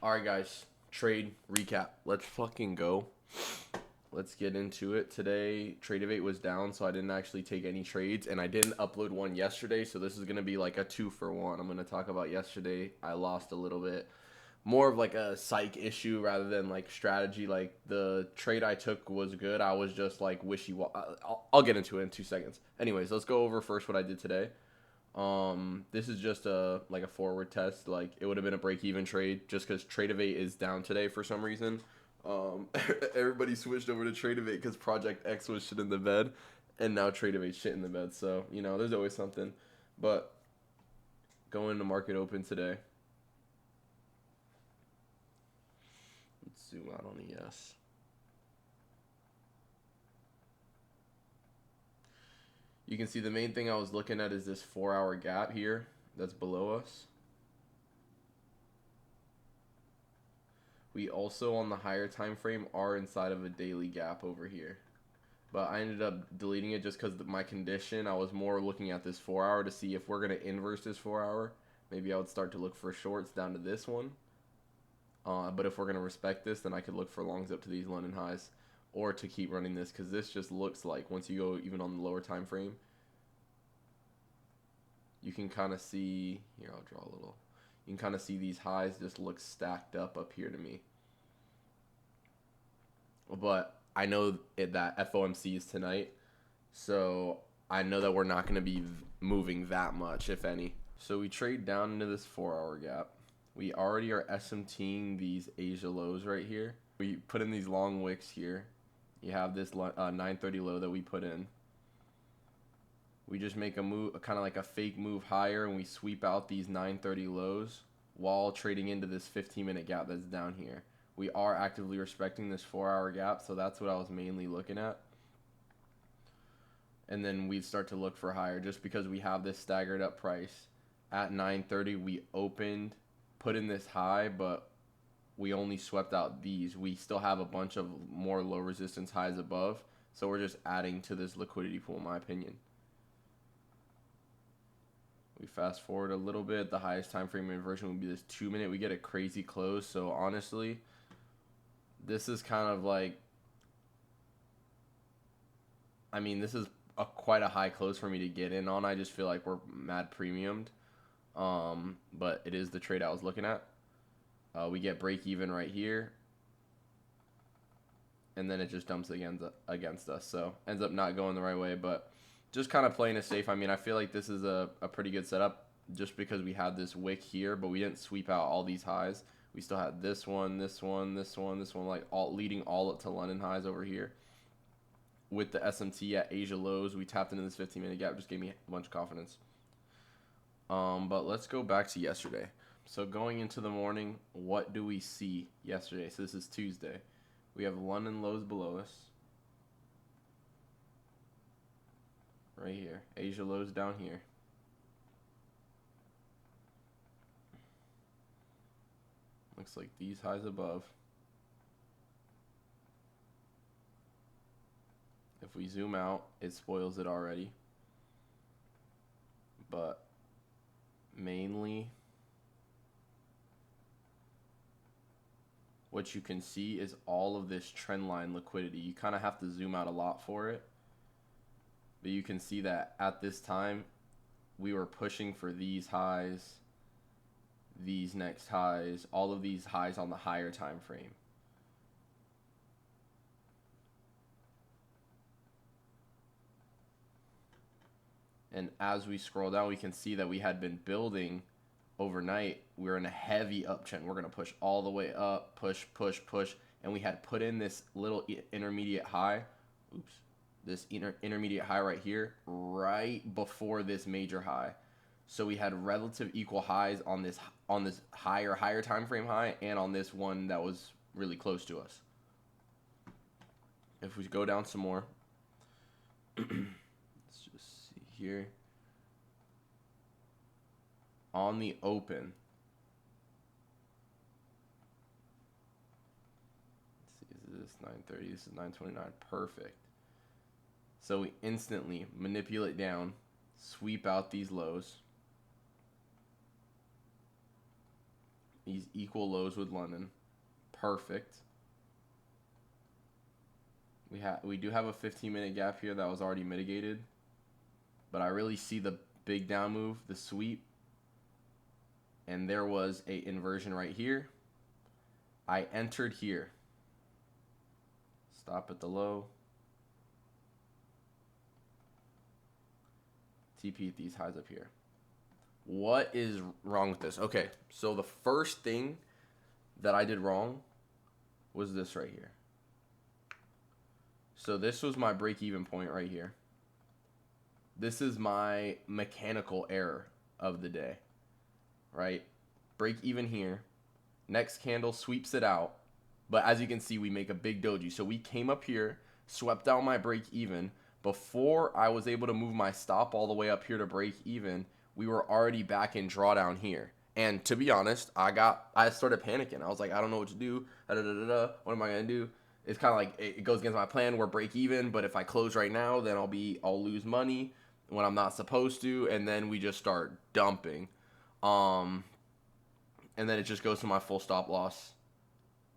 All right, guys. Trade recap. Let's fucking go. Let's get into it. Today, Trade was down, so I didn't actually take any trades, and I didn't upload one yesterday, so this is going to be like a 2-for-1. I'm going to talk about yesterday. I lost a little bit. More of like a psych issue rather than like strategy. Like the trade I took was good. I was just like wishy-washy. I'll get into it in 2 seconds. Anyways, let's go over first what I did today. This is just a forward test. Like it would have been a break-even trade just because Trade is down today for some reason. Um, Everybody switched over to Trade because Project X was shit in the bed, and now Trade shit in the bed. So there's always something. But going to market open today. Let's zoom out on ES. You can see the main thing I was looking at is this 4-hour gap here that's below us. We also, on the higher time frame, are inside of a daily gap over here. But I ended up deleting it just because my condition, I was more looking at this 4-hour to see if we're going to inverse this 4-hour. Maybe I would start to look for shorts down to this one. But if we're going to respect this, then I could look for longs up to these London highs. Or to keep running this, because this just looks like, once you go even on the lower time frame, you can kind of see, here I'll draw a little. You can kind of see these highs just look stacked up here to me. But I know that FOMC is tonight, so I know that we're not going to be moving that much, if any. So we trade down into this 4-hour gap. We already are SMTing these Asia lows right here. We put in these long wicks here. You have this 930 low that we put in. We just make a move, kind of like a fake move higher, and we sweep out these 930 lows while trading into this 15-minute gap that's down here. We are actively respecting this 4-hour gap, so that's what I was mainly looking at. And then we'd start to look for higher just because we have this staggered up price. At 930, we opened, put in this high, but we only swept out these. We still have a bunch of more low resistance highs above, so we're just adding to this liquidity pool, in my opinion. We fast forward a little bit. The highest time frame inversion would be this 2-minute. We get a crazy close. So honestly, this is kind of like, I mean, this is quite a high close for me to get in on. I just feel like we're mad premiumed. But it is the trade I was looking at. We get break even right here. And then it just dumps against us. So ends up not going the right way, but just kind of playing it safe. I mean, I feel like this is a pretty good setup just because we had this wick here, but we didn't sweep out all these highs. We still had this one, this one, this one, this one, like all leading all up to London highs over here. With the SMT at Asia lows, we tapped into this 15-minute gap. Just gave me a bunch of confidence. But let's go back to yesterday. So going into the morning, what do we see yesterday? So this is Tuesday. We have London lows below us. Right here. Asia lows down here. Looks like these highs above. If we zoom out, it spoils it already. But mainly, what you can see is all of this trend line liquidity. You kind of have to zoom out a lot for it. But you can see that at this time, we were pushing for these highs, these next highs, all of these highs on the higher time frame. And as we scroll down, we can see that we had been building overnight. We were in a heavy uptrend. We're going to push all the way up, push, push, push. And we had put in this little intermediate high. Oops. This intermediate high right here, right before this major high. So we had relative equal highs on this higher time frame high and on this one that was really close to us. If we go down some more, let's just see here. On the open, let's see, is this 930? This is 929. Perfect. So we instantly manipulate down, sweep out these lows, These equal lows with London. Perfect. We do have a 15-minute gap here that was already mitigated. But I really see the big down move, the sweep. And there was a inversion right here. I entered here. Stop at the low. TP at these highs up here. What is wrong with this? Okay, so the first thing that I did wrong was this right here. So this was my break-even point right here. This is my mechanical error of the day, right? Break even here. Next candle sweeps it out. But as you can see, we make a big doji. So we came up here, swept down my break even. Before I was able to move my stop all the way up here to break even, we were already back in drawdown here. And to be honest, I started panicking. I was like, I don't know what to do. What am I gonna do? It's kind of like it goes against my plan. We're break even, but if I close right now, then I'll lose money when I'm not supposed to, and then we just start dumping. And then it just goes to my full stop loss,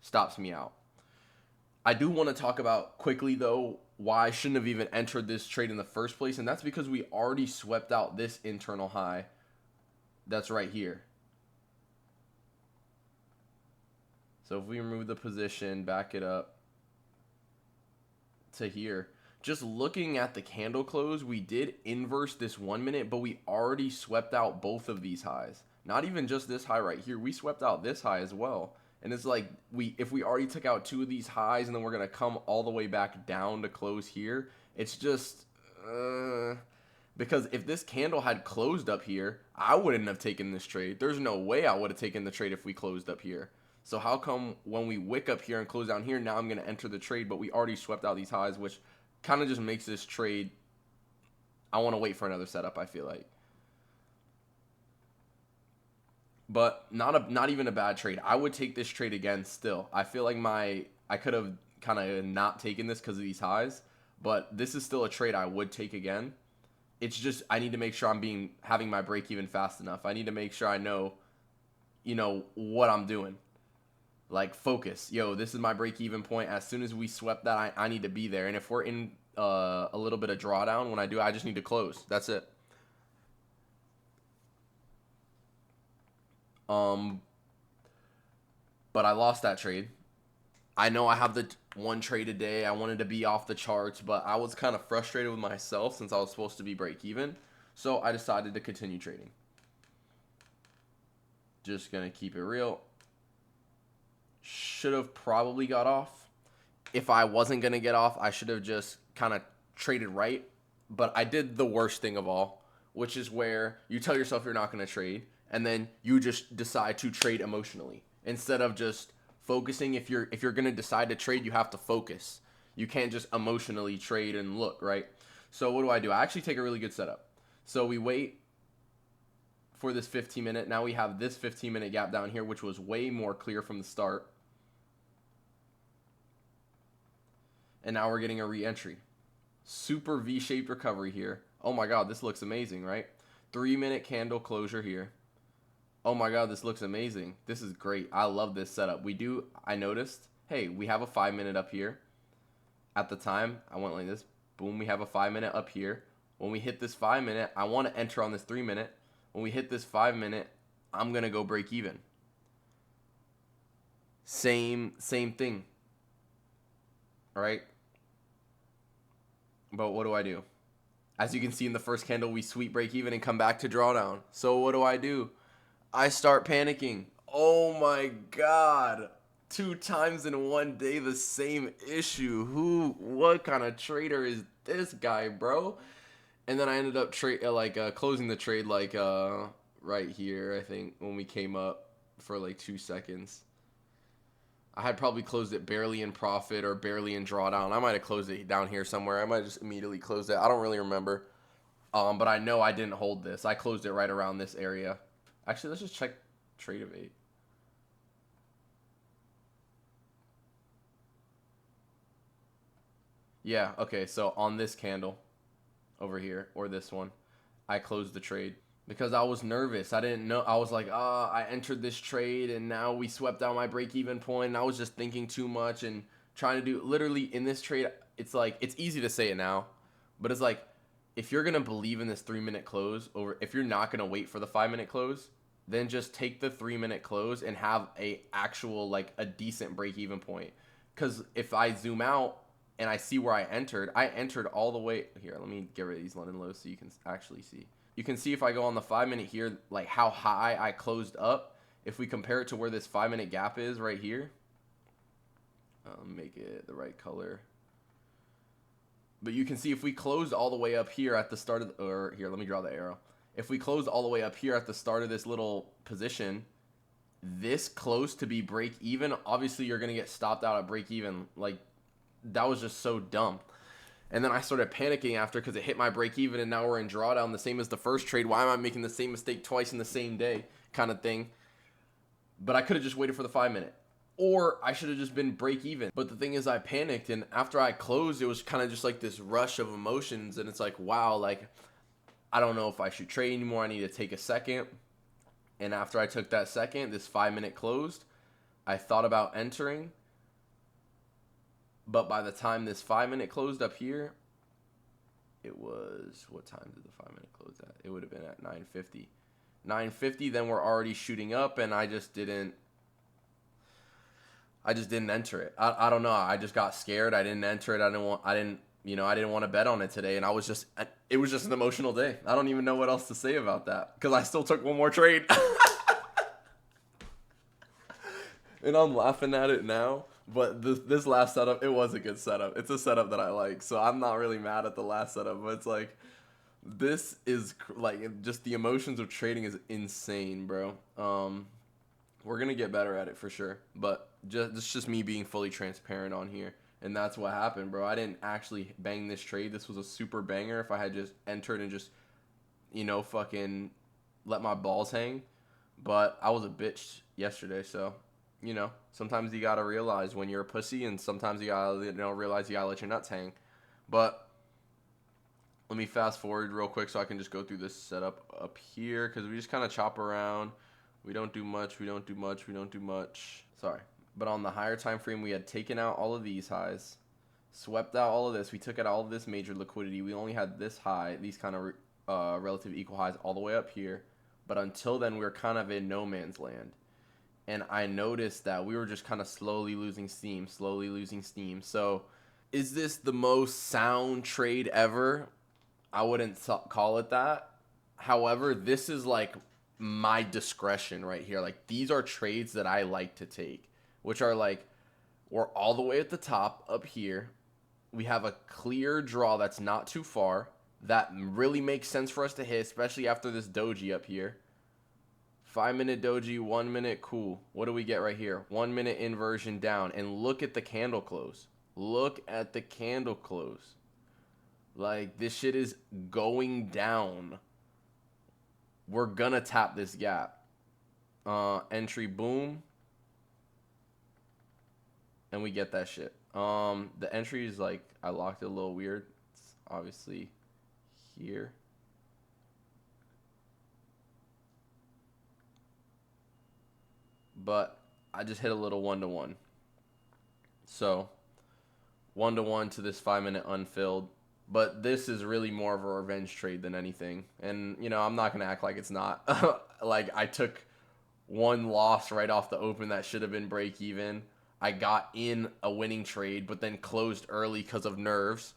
stops me out. I do want to talk about quickly though why I shouldn't have even entered this trade in the first place, and that's because we already swept out this internal high that's right here. So if we remove the position, back it up to here, just looking at the candle close, we did inverse this 1 minute, but we already swept out both of these highs. Not even just this high right here, we swept out this high as well. And it's like, if we already took out two of these highs and then we're going to come all the way back down to close here, it's just, because if this candle had closed up here, I wouldn't have taken this trade. There's no way I would have taken the trade if we closed up here. So how come when we wick up here and close down here, now I'm going to enter the trade, but we already swept out these highs, which kind of just makes this trade, I want to wait for another setup, I feel like. But not even a bad trade. I would take this trade again still. I feel like I could have kind of not taken this because of these highs, but this is still a trade I would take again. It's just I need to make sure I'm having my break even fast enough. I need to make sure I know, what I'm doing. Like focus. Yo, this is my break even point. As soon as we swept that, I need to be there. And if we're in a little bit of drawdown, when I just need to close. That's it. But I lost that trade. I know I have the one trade a day. I wanted to be off the charts, but I was kind of frustrated with myself since I was supposed to be break even. So I decided to continue trading. Just going to keep it real. Should have probably got off. If I wasn't going to get off, I should have just kind of traded right. But I did the worst thing of all, which is where you tell yourself you're not going to trade, and then you just decide to trade emotionally instead of just focusing. If you're going to decide to trade, you have to focus. You can't just emotionally trade and look, right? So what do? I actually take a really good setup. So we wait for this 15-minute. Now we have this 15-minute gap down here, which was way more clear from the start. And now we're getting a re-entry. Super V-shaped recovery here. Oh my God, this looks amazing, right? 3-minute candle closure here. Oh my God, this looks amazing. This is great. I love this setup. I noticed, hey, we have a 5-minute up here. At the time, I went like this. Boom, we have a 5-minute up here. When we hit this 5-minute, I want to enter on this 3-minute. When we hit this 5-minute, I'm going to go break even. Same thing. All right? But what do? As you can see in the first candle, we sweep break even and come back to drawdown. So what do? I start panicking. Oh my God. 2 times in one day, the same issue. What kind of trader is this guy, bro? And then I ended up closing the trade right here, I think, when we came up for like 2 seconds. I had probably closed it barely in profit or barely in drawdown. I might have closed it down here somewhere. I might have just immediately closed it. I don't really remember. But I know I didn't hold this. I closed it right around this area. Actually, let's just check trade evade. Yeah, okay, so on this candle over here, or this one, I closed the trade. because I was nervous. I didn't know. I was like, I entered this trade and now we swept out my break even point. And I was just thinking too much and trying to do literally in this trade. It's like, it's easy to say it now, but it's like, if you're going to believe in this 3 minute close over, if you're not going to wait for the 5 minute close, then just take the 3 minute close and have a actual, like a decent break even point. Cause if I zoom out and I see where I entered all the way here. Let me get rid of these London lows so you can actually see. You can see if I go on the 5 minute here, like how high I closed up. If we compare it to where this 5 minute gap is right here, make it the right color. But you can see if we closed all the way up here at the start of, or here, let me draw the arrow. If we closed all the way up here at the start of this little position, this close to be break even, obviously you're going to get stopped out at break even. Like, that was just so dumb. And then I started panicking after because it hit my break even and now we're in drawdown, the same as the first trade. Why am I making the same mistake twice in the same day kind of thing? But I could have just waited for the 5 minute. Or I should have just been break even. But the thing is, I panicked, and after I closed, it was kind of just like this rush of emotions, and it's like, wow, like, I don't know if I should trade anymore. I need to take a second. And after I took that second, this 5 minute closed, I thought about entering. But by the time this 5 minute closed up here, it was, what time did the 5 minute close at? It would have been at 9:50. 9:50, then we're already shooting up, and I just didn't enter it. I don't know. I just got scared. I didn't enter it. I didn't want to bet on it today. And it was just an emotional day. I don't even know what else to say about that. Because I still took one more trade. And I'm laughing at it now. But this last setup, it was a good setup. It's a setup that I like. So I'm not really mad at the last setup. But it's like, this is like, just the emotions of trading is insane, bro. We're going to get better at it for sure. But it's just me being fully transparent on here. And that's what happened, bro. I didn't actually bang this trade. This was a super banger if I had just entered and just, fucking let my balls hang. But I was a bitch yesterday, so, sometimes you got to realize when you're a pussy, and sometimes you got to, realize you got to let your nuts hang. But let me fast forward real quick so I can just go through this setup up here, because we just kind of chop around. We don't do much. Sorry. But on the higher time frame, we had taken out all of these highs, swept out all of this. We took out all of this major liquidity. We only had this high, these kind of relative equal highs all the way up here. But until then, we were kind of in no man's land. And I noticed that we were just kind of slowly losing steam. So is this the most sound trade ever? I wouldn't call it that. However, this is like my discretion right here. Like, these are trades that I like to take, which are like, we're all the way at the top up here. We have a clear draw that's not too far. That really makes sense for us to hit, especially after this doji up here. 5-minute doji, 1 minute, cool. What do we get right here? 1 minute inversion down. And look at the candle close. Like, this shit is going down. We're gonna tap this gap. Entry, boom. And we get that shit. The entry is like, I locked it a little weird. It's obviously here. But I just hit a little 1-to-1. So 1-to-1 to this 5-minute unfilled. But this is really more of a revenge trade than anything. And, I'm not going to act like it's not. Like, I took one loss right off the open that should have been break even. I got in a winning trade, but then closed early because of nerves.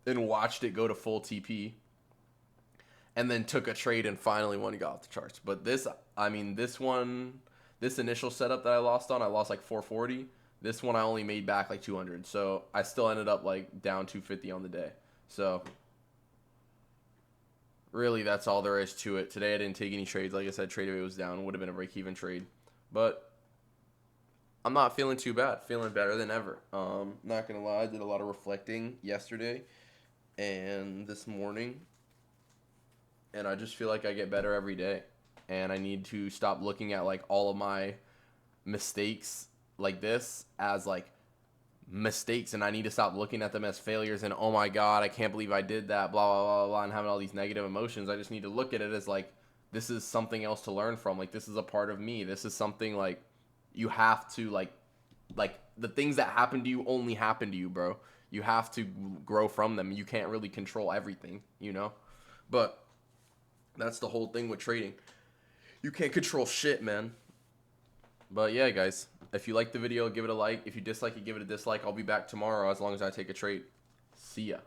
And watched it go to full TP. And then took a trade and finally won and got off the charts. But this initial setup that I lost like 440. This one I only made back like 200. So I still ended up like down 250 on the day. So really, that's all there is to it. Today I didn't take any trades. Like I said, trade away was down. Would have been a break-even trade. But I'm not feeling too bad. Feeling better than ever. Not going to lie, I did a lot of reflecting yesterday and this morning. And I just feel like I get better every day. And I need to stop looking at like all of my mistakes like this as like mistakes, and I need to stop looking at them as failures and, oh my god, I can't believe I did that, blah blah blah blah, and having all these negative emotions. I just need to look at it as like, this is something else to learn from. Like, this is a part of me. This is something like you have to like the things that happen to you only happen to you, bro. You have to grow from them. You can't really control everything, you know? But that's the whole thing with trading. You can't control shit, man. But yeah, guys, if you like the video, give it a like. If you dislike it, give it a dislike. I'll be back tomorrow as long as I take a trade. See ya.